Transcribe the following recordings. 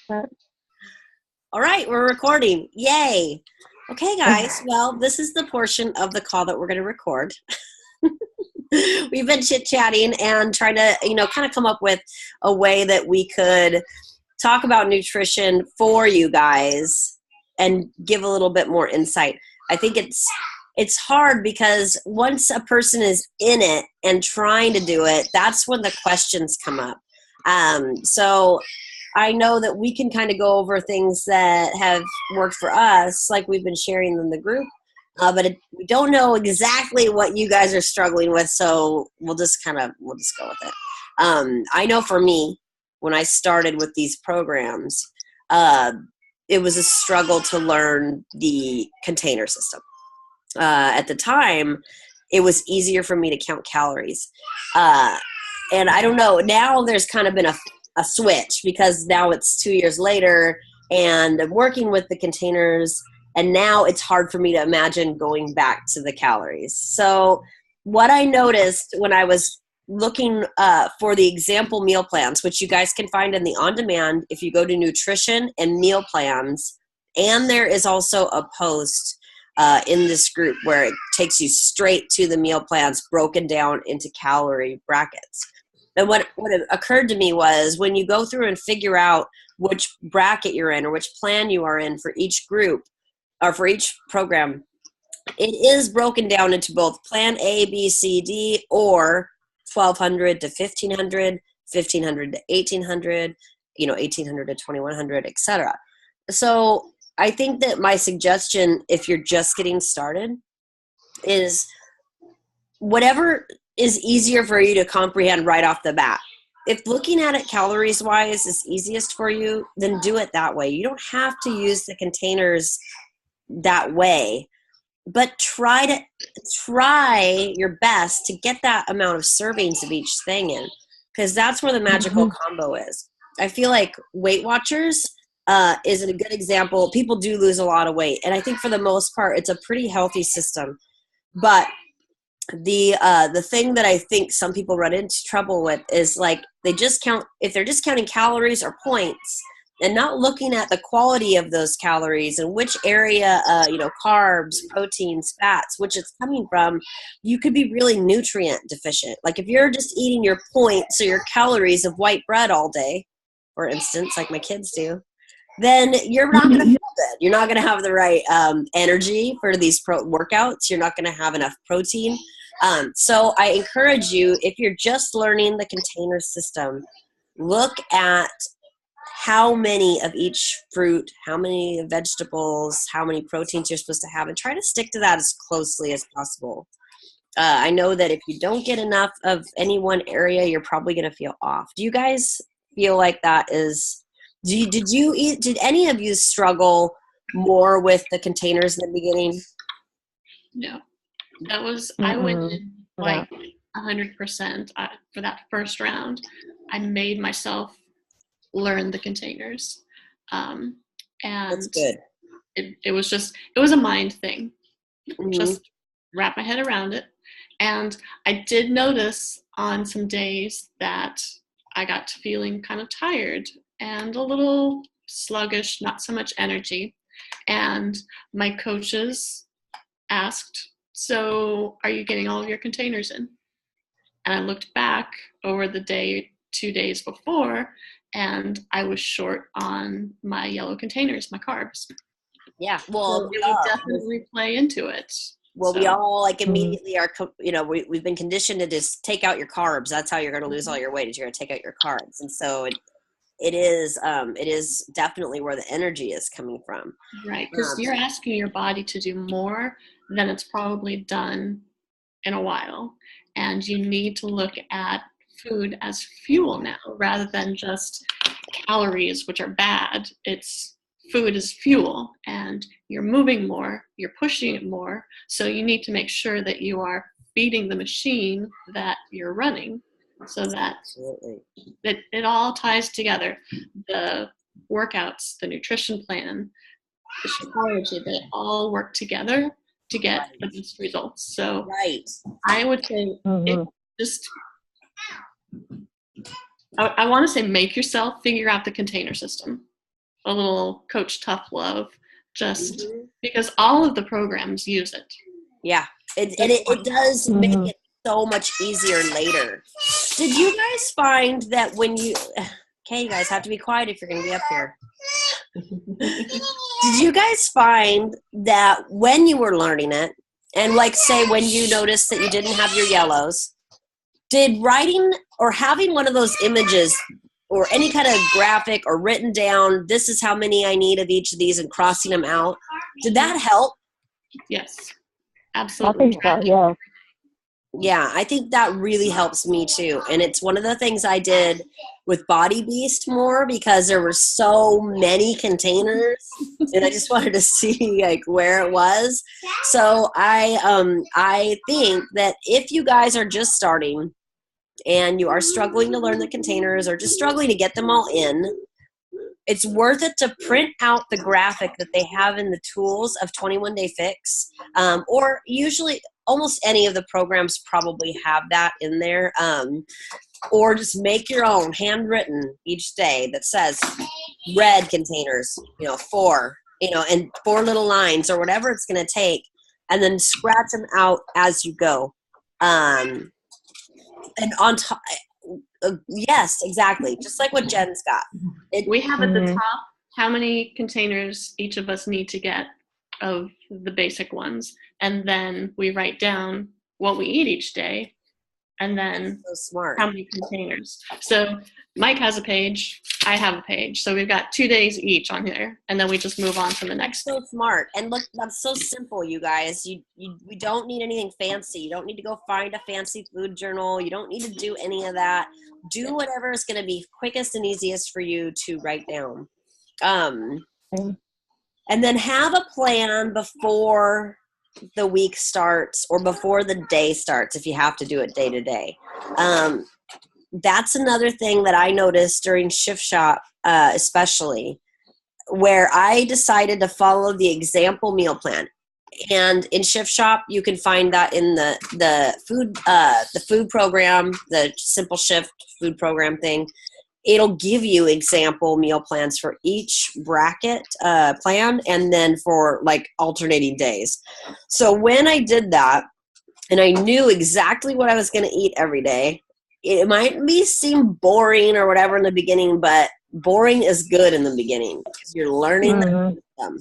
All right, we're recording. Yay. Okay, guys. Well, this is the portion of the call that we're going to record. We've been chit-chatting and trying to, kind of come up with a way that we could talk about nutrition for you guys and give a little bit more insight. I think it's hard because once a person is in it and trying to do it, that's when the questions come up. So I know that we can kind of go over things that have worked for us, like we've been sharing in the group, but we don't know exactly what you guys are struggling with, so we'll just go with it. I know for me, when I started with these programs, it was a struggle to learn the container system. At the time, it was easier for me to count calories. And I don't know, now there's kind of been a switch because now it's 2 years later and I'm working with the containers, and now it's hard for me to imagine going back to the calories. So what I noticed when I was looking for the example meal plans, which you guys can find in the on-demand if you go to nutrition and meal plans, and there is also a post in this group where it takes you straight to the meal plans broken down into calorie brackets. And what occurred to me was when you go through and figure out which bracket you're in or which plan you are in for each group or for each program, it is broken down into both plan A, B, C, D, or 1,200 to 1,500, 1,500 to 1,800, 1,800 to 2,100, etc. So I think that my suggestion, if you're just getting started, is whatever is easier for you to comprehend right off the bat. If looking at it calories wise is easiest for you, then do it that way. You don't have to use the containers that way, but try your best to get that amount of servings of each thing in, because that's where the magical combo is. I feel like Weight Watchers is a good example. People do lose a lot of weight, and I think for the most part it's a pretty healthy system. But the thing that I think some people run into trouble with is like if they're just counting calories or points and not looking at the quality of those calories and which area, carbs, proteins, fats, which it's coming from, you could be really nutrient deficient. Like if you're just eating your points or your calories of white bread all day, for instance, like my kids do, then you're not going to feel good. You're not going to have the right energy for these workouts. You're not going to have enough protein. So I encourage you, if you're just learning the container system, look at how many of each fruit, how many vegetables, how many proteins you're supposed to have, and try to stick to that as closely as possible. I know that if you don't get enough of any one area, you're probably going to feel off. Do you guys feel like that is... Did any of you struggle more with the containers in the beginning? No, that was, I went in like 100% for that first round. I made myself learn the containers. And that's good. It was a mind thing. Just wrap my head around it. And I did notice on some days that I got to feeling kind of tired and a little sluggish, not so much energy. And my coaches asked, so are you getting all of your containers in? And I looked back over the 2 days before, and I was short on my yellow containers, my carbs. Yeah, well, so it would definitely play into it. Well, we all immediately are, we've been conditioned to just take out your carbs. That's how you're going to lose all your weight, is you're going to take out your carbs. And so it is definitely where the energy is coming from. Right, because you're asking your body to do more than it's probably done in a while. And you need to look at food as fuel now, rather than just calories, which are bad. It's food is fuel, and you're moving more, you're pushing it more. So you need to make sure that you are feeding the machine that you're running, so that it all ties together. The workouts, the nutrition plan, the psychology, they all work together to get the best results. So I would say I want to say make yourself figure out the container system. a little Coach Tough love, just because all of the programs use it. Yeah, it does make it so much easier later. Did you guys find that when you, okay, you guys have to be quiet if you're going to be up here. Did you guys find that when you were learning it, and like say when you noticed that you didn't have your yellows, did writing or having one of those images or any kind of graphic or written down, this is how many I need of each of these and crossing them out, did that help? Yes, absolutely. I think so, yeah. Yeah, I think that really helps me too. And it's one of the things I did with Body Beast more because there were so many containers and I just wanted to see like where it was. So I think that if you guys are just starting and you are struggling to learn the containers or just struggling to get them all in, it's worth it to print out the graphic that they have in the tools of 21 Day Fix, or usually almost any of the programs probably have that in there, or just make your own handwritten each day that says red containers, 4, and 4 little lines or whatever it's going to take, and then scratch them out as you go. And on top, yes, exactly. Just like what Jen's got. We have at the top how many containers each of us need to get of the basic ones. And then we write down what we eat each day. And then so smart. How many containers. So Mike has a page. I have a page. So we've got 2 days each on here. And then we just move on to the next. So smart. And look, that's so simple, you guys. We don't need anything fancy. You don't need to go find a fancy food journal. You don't need to do any of that. Do whatever is going to be quickest and easiest for you to write down. And then have a plan before the week starts or before the day starts if you have to do it day to day. That's another thing that I noticed during Shift Shop, especially, where I decided to follow the example meal plan. And in Shift Shop, you can find that in the food program, the Simple Shift food program thing. It'll give you example meal plans for each bracket plan and then for like alternating days. So when I did that and I knew exactly what I was going to eat every day, it might seem boring or whatever in the beginning, but boring is good in the beginning because you're learning the system.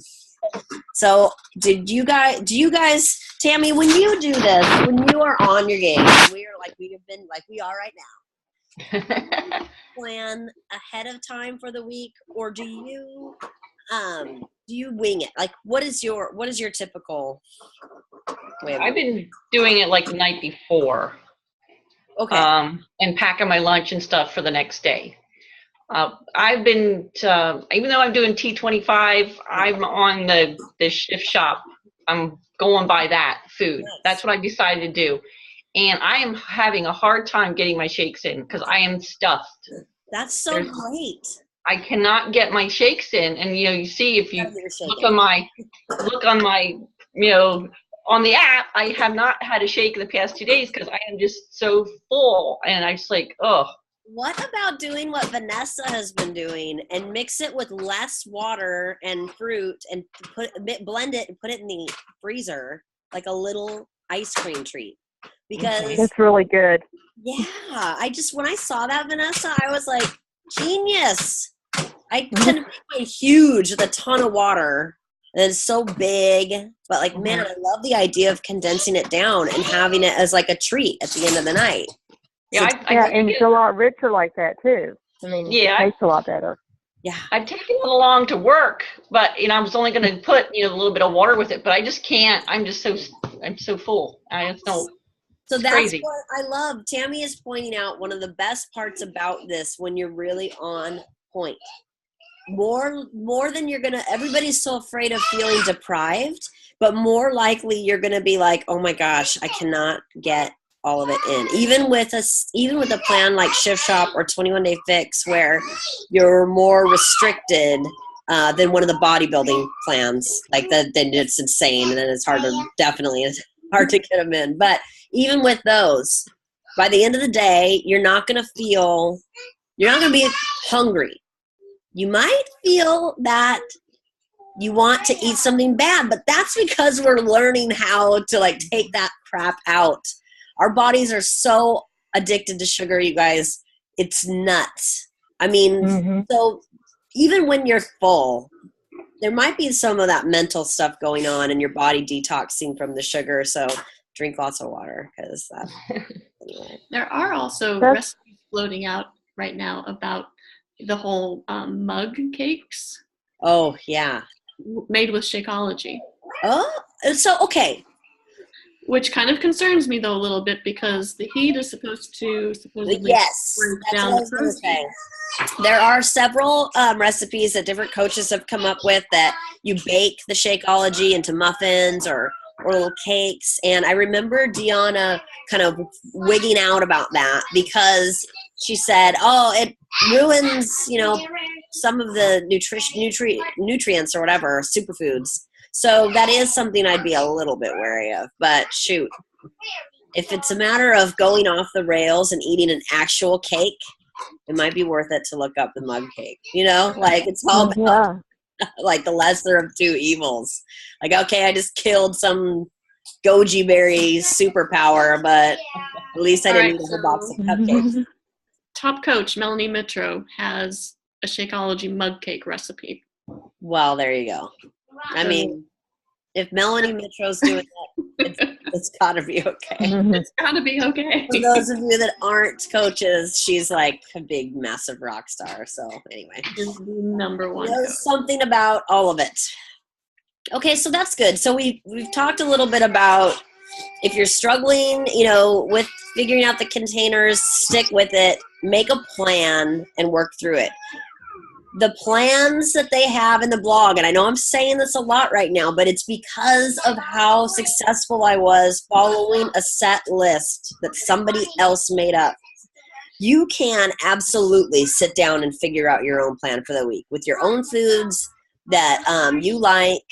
So do you guys, Tammy, when you do this, when you are on your game, we have been like we are right now, plan ahead of time for the week, or do you wing it? Like what is your typical way of I've been doing it like the night before. Okay. And packing my lunch and stuff for the next day. I've been, even though I'm doing T25, I'm on the Shift Shop. I'm going by that food. Nice. That's what I decided to do. And I am having a hard time getting my shakes in because I am stuffed. That's so great. I cannot get my shakes in. And, you see, if you look on my, on the app, I have not had a shake in the past 2 days because I am just so full. And I'm just like, oh. What about doing what Vanessa has been doing and mix it with less water and fruit and blend it and put it in the freezer like a little ice cream treat? Because it's really good. Yeah, when I saw that, Vanessa, I was like, genius. I couldn't make mine huge with a ton of water. And it's so big, but like, man, I love the idea of condensing it down and having it as like a treat at the end of the night. Yeah, and it's a lot richer like that too. I mean, it tastes a lot better. Yeah, I've taken it along to work, but I was only going to put a little bit of water with it, but I just can't. I'm so full. I just don't. So that's crazy. What I love. Tammy is pointing out one of the best parts about this when you're really on point. More than you're gonna. Everybody's so afraid of feeling deprived, but more likely you're gonna be like, oh my gosh, I cannot get all of it in. Even with a plan like Shift Shop or 21 Day Fix, where you're more restricted than one of the bodybuilding plans. Like then it's insane, and then it's definitely hard to get them in. But even with those, by the end of the day, you're not gonna be hungry. you might feel that you want to eat something bad, but that's because we're learning how to like take that crap out. Our bodies are so addicted to sugar, you guys. It's nuts. I mean, so even when you're full, there might be some of that mental stuff going on and your body detoxing from the sugar. So drink lots of water because that. Anyway. There are also recipes floating out right now about the whole mug cakes. Oh, yeah. Made with Shakeology. Oh, so, okay. Which kind of concerns me, though, a little bit because the heat is supposedly yes, break that's down what I was the going to protein. say. There are several recipes that different coaches have come up with that you bake the Shakeology into muffins or little cakes. And I remember Deanna kind of wigging out about that because she said, oh, it ruins, some of the nutrients or whatever, superfoods. So that is something I'd be a little bit wary of. But shoot, if it's a matter of going off the rails and eating an actual cake, it might be worth it to look up the mug cake. Like it's all about like the lesser of two evils. Like, okay, I just killed some goji berry superpower, but at least I didn't eat a whole box of cupcakes. Top coach Melanie Mitro has a Shakeology mug cake recipe. Well, there you go. I mean, if Melanie Mitro's doing that, it's got to be okay. It's got to be okay. For those of you that aren't coaches, she's like a big, massive rock star. So anyway. She's the number one. There's something about all of it. Okay, so that's good. So we've talked a little bit about if you're struggling, with figuring out the containers, stick with it, make a plan, and work through it. The plans that they have in the blog, and I know I'm saying this a lot right now, but it's because of how successful I was following a set list that somebody else made up. You can absolutely sit down and figure out your own plan for the week with your own foods that you like.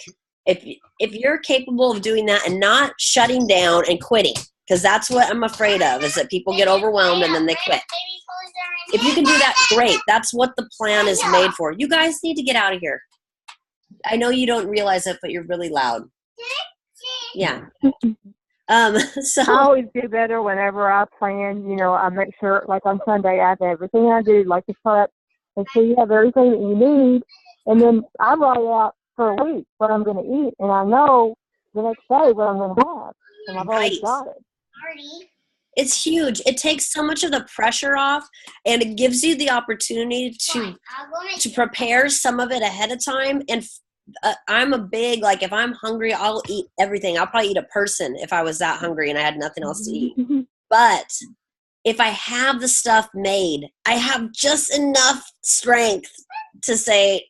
If you're capable of doing that and not shutting down and quitting, because that's what I'm afraid of, is that people get overwhelmed and then they quit. If you can do that, great. That's what the plan is made for. You guys need to get out of here. I know you don't realize it, but you're really loud. Yeah. So I always do better whenever I plan. I make sure, like on Sunday, I have everything I do, like the prep, and so you have everything that you need. And then I write out for a week what I'm going to eat, and I know the next day what I'm going to have, and I've always got it. It's huge. It takes so much of the pressure off, and it gives you the opportunity to prepare some of it ahead of time. And I'm a big, like, if I'm hungry, I'll eat everything. I'll probably eat a person if I was that hungry and I had nothing else to eat. But if I have the stuff made, I have just enough strength to say,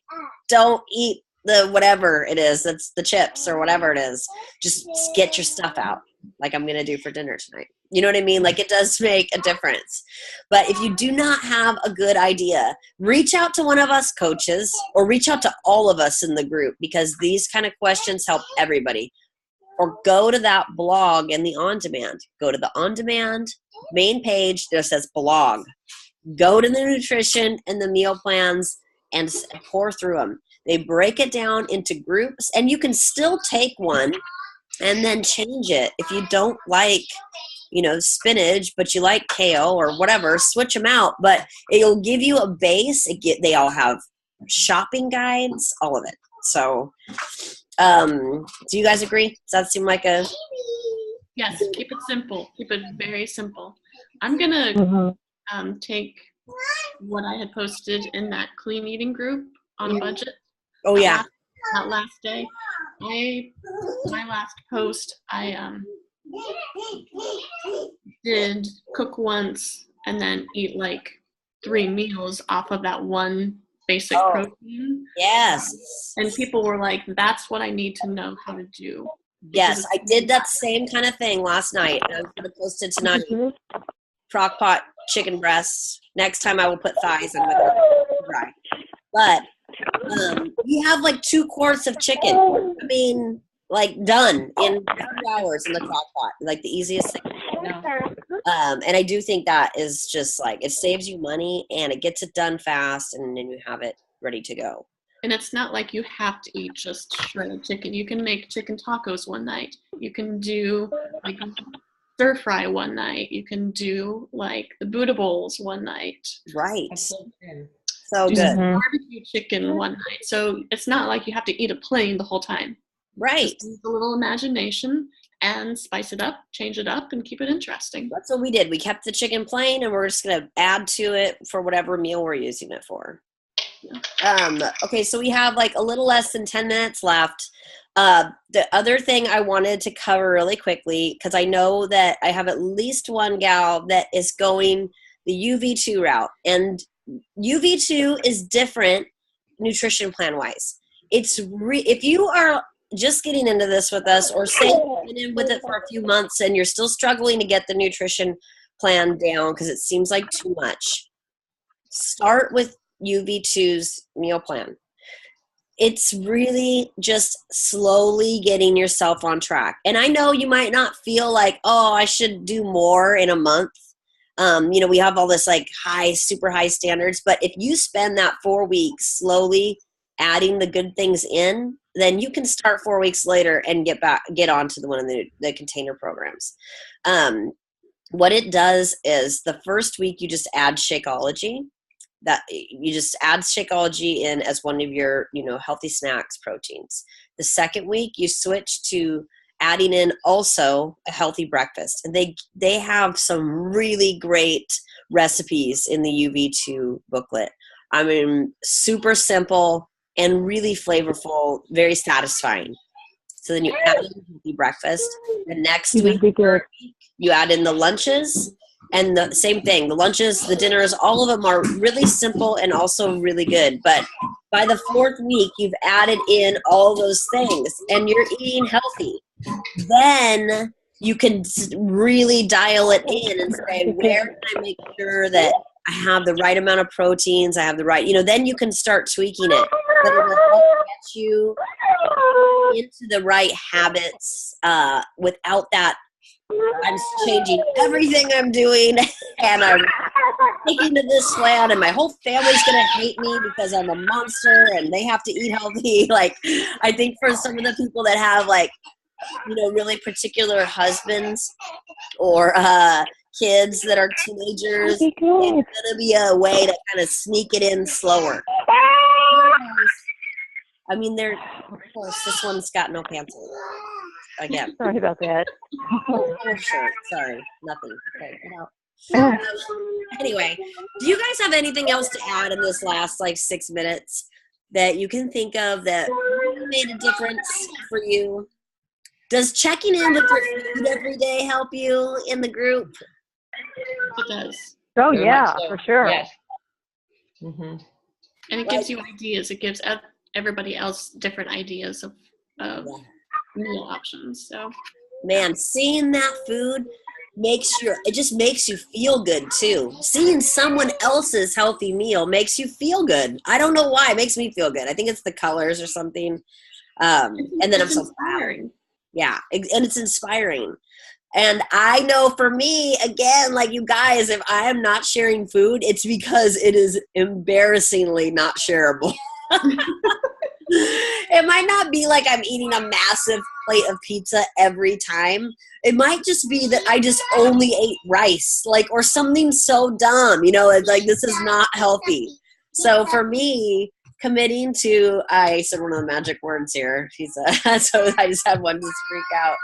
don't eat the whatever it is, that's the chips or whatever it is. Just get your stuff out, like I'm going to do for dinner tonight. You know what I mean? Like, it does make a difference. But if you do not have a good idea, reach out to one of us coaches or reach out to all of us in the group, because these kind of questions help everybody. Or go to that blog in the on-demand. Go to the on-demand main page that says blog. Go to the nutrition and the meal plans and pour through them. They break it down into groups, and you can still take one and then change it. If you don't like, spinach, but you like kale or whatever, switch them out. But it'll give you a base. They all have shopping guides, all of it. So, do you guys agree? Does that seem like a... Yes, keep it simple. Keep it very simple. I'm going to take what I had posted in that clean eating group on a budget. Oh, yeah. That last day. My last post, I did cook once and then eat like 3 meals off of that one basic protein. Yes. And people were like, that's what I need to know how to do. Yes, I did that same kind of thing last night. I'm going to post it tonight. Crock pot chicken breasts. Next time I will put thighs in with it. Dry. But you have like 2 quarts of chicken. I mean, like, done in 2 hours in the crock pot. Like, the easiest thing. And I do think that is just like, it saves you money and it gets it done fast, and then you have it ready to go. And it's not like you have to eat just shredded chicken. You can make chicken tacos one night. You can do like stir fry one night. You can do like the Buddha bowls one night. Right. So Do good. some barbecue chicken one night. So it's not like you have to eat it plain the whole time. Right. Just use a little imagination and spice it up, change it up, and keep it interesting. That's what we did. We kept the chicken plain, and we're just going to add to it for whatever meal we're using it for. Okay, so we have like a little less than 10 minutes left. The other thing I wanted to cover really quickly, because I know that I have at least one gal that is going the UV2 route, and UV2 is different nutrition plan wise. It's if you are just getting into this with us, or say you've been in with it for a few months and you're still struggling to get the nutrition plan down because it seems like too much, start with UV2's meal plan. It's really just slowly getting yourself on track. And I know you might not feel like, oh, I should do more in a month. We have all this like super high standards, but if you spend that 4 weeks slowly adding the good things in, then you can start 4 weeks later and get on to one of the container programs. What it does is the first week you just add Shakeology. That you just add Shakeology in as one of your, healthy snacks proteins. The second week you switch to adding in also a healthy breakfast. And they have some really great recipes in the UV2 booklet. I mean, super simple and really flavorful, very satisfying. So then you add in healthy breakfast. The next week you add in the lunches. And the same thing, the lunches, the dinners, all of them are really simple and also really good. But by the fourth week, you've added in all those things and you're eating healthy. Then you can really dial it in and say, where can I make sure that I have the right amount of proteins, I have the right, then you can start tweaking it. But it will help get you into the right habits without that. I'm changing everything I'm doing, and I'm sticking to this plan, and my whole family's going to hate me because I'm a monster, and they have to eat healthy. Like, I think for some of the people that have, like, really particular husbands or kids that are teenagers, it's going to be a way to kind of sneak it in slower. I mean, of course, this one's got no pants on. Again. Sorry about that. Oh, sure. Sorry. Nothing. Okay, get out. Anyway, do you guys have anything else to add in this last 6 minutes that you can think of that really made a difference for you? Does checking in with your food every day help you in the group? It does. Oh, yeah, for sure. Yes. Mm-hmm. And it gives you ideas. It gives everybody else different ideas of meal options. So, man, seeing that food it just makes you feel good too. Seeing someone else's healthy meal makes you feel good. I don't know why it makes me feel good. I think it's the colors or something. And then I'm so inspiring. Yeah, and it's inspiring. And I know for me, again, like you guys, if I am not sharing food, it's because it is embarrassingly not shareable. It might not be like I'm eating a massive plate of pizza every time. It might just be that I just only ate rice, or something so dumb, it's like this is not healthy. So for me, committing to, I said one of the magic words here. So I just had one just freak out.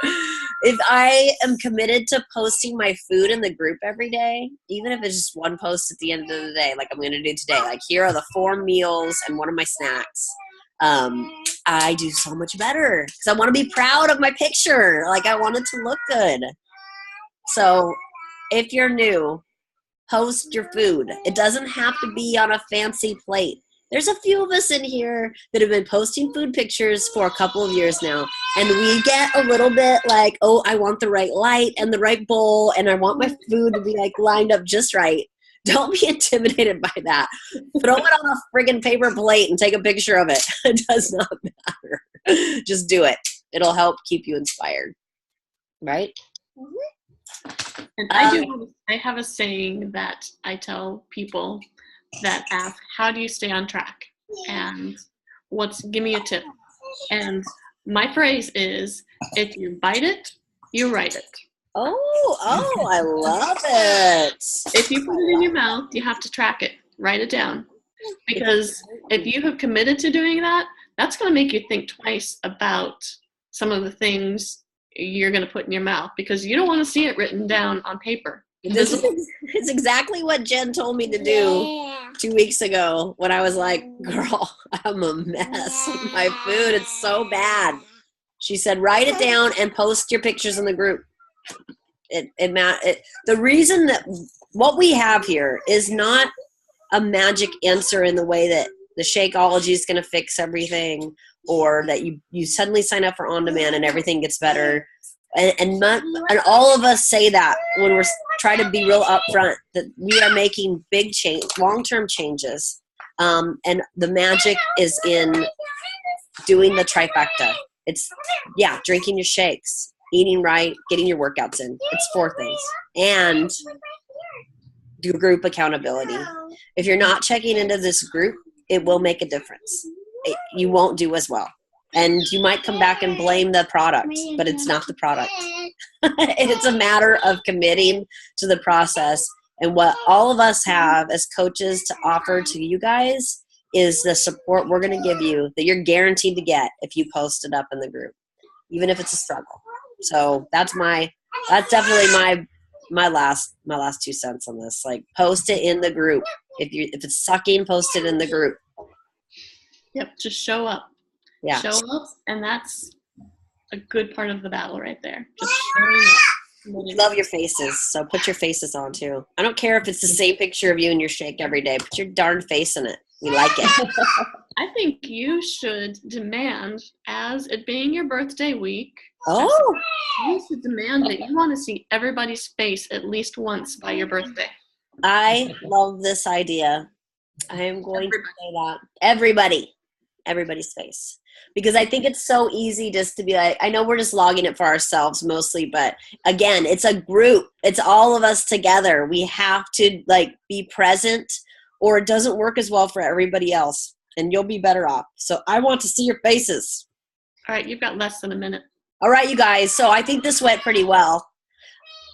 If I am committed to posting my food in the group every day, even if it's just one post at the end of the day, like I'm going to do today, like here are the 4 meals and one of my snacks. I do so much better because I want to be proud of my picture. Like I want it to look good. So if you're new, post your food. It doesn't have to be on a fancy plate. There's a few of us in here that have been posting food pictures for a couple of years now, and we get a little bit like, oh, I want the right light and the right bowl, and I want my food to be lined up just right. Don't be intimidated by that. Throw it on a friggin' paper plate and take a picture of it. It does not matter. Just do it. It'll help keep you inspired. Right? And I have a saying that I tell people that ask, how do you stay on track? And give me a tip. And my phrase is, if you bite it, you write it. Oh, I love it. If you put it in your mouth, you have to track it, write it down. Because if you have committed to doing that, that's going to make you think twice about some of the things you're going to put in your mouth, because you don't want to see it written down on paper. It's exactly what Jen told me to do 2 weeks ago when I was like, girl, I'm a mess with my food. It's so bad. She said, write it down and post your pictures in the group. The reason that what we have here is not a magic answer in the way that the Shakeology is going to fix everything, or that you suddenly sign up for on-demand and everything gets better. And all of us say that when we're trying to be real upfront, that we are making big change, long-term changes. And the magic is in doing the trifecta. It's, drinking your shakes, eating right, getting your workouts in. It's 4 things. And do group accountability. If you're not checking into this group, it will make a difference. You won't do as well. And you might come back and blame the product, but it's not the product. It's a matter of committing to the process. And what all of us have as coaches to offer to you guys is the support we're going to give you that you're guaranteed to get if you post it up in the group, even if it's a struggle. So that's definitely my last 2 cents on this. Like, post it in the group. If it's sucking, post it in the group. Yep, just show up. Yeah. Show up, and that's a good part of the battle right there. Just showing up. We love your faces, so put your faces on too. I don't care if it's the same picture of you in your shake every day. Put your darn face in it. We like it. I think you should demand, as it being your birthday week, you should demand that you want to see everybody's face at least once by your birthday. I love this idea. I am going to say that. Everybody's face. Because I think it's so easy just to be like, I know we're just logging it for ourselves mostly, but again, it's a group. It's all of us together. We have to be present, or it doesn't work as well for everybody else, and you'll be better off. So I want to see your faces. All right, you've got less than a minute. All right, you guys. So I think this went pretty well.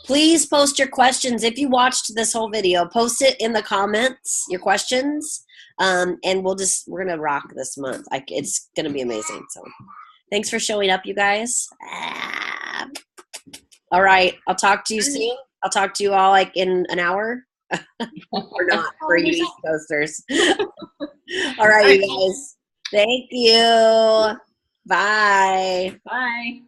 Please post your questions. If you watched this whole video, post it in the comments, your questions. And we're going to rock this month. It's going to be amazing. So thanks for showing up, you guys. All right. I'll talk to you soon. I'll talk to you all in an hour. Or not, for you East Coasters. All right, you guys. Thank you. Bye. Bye.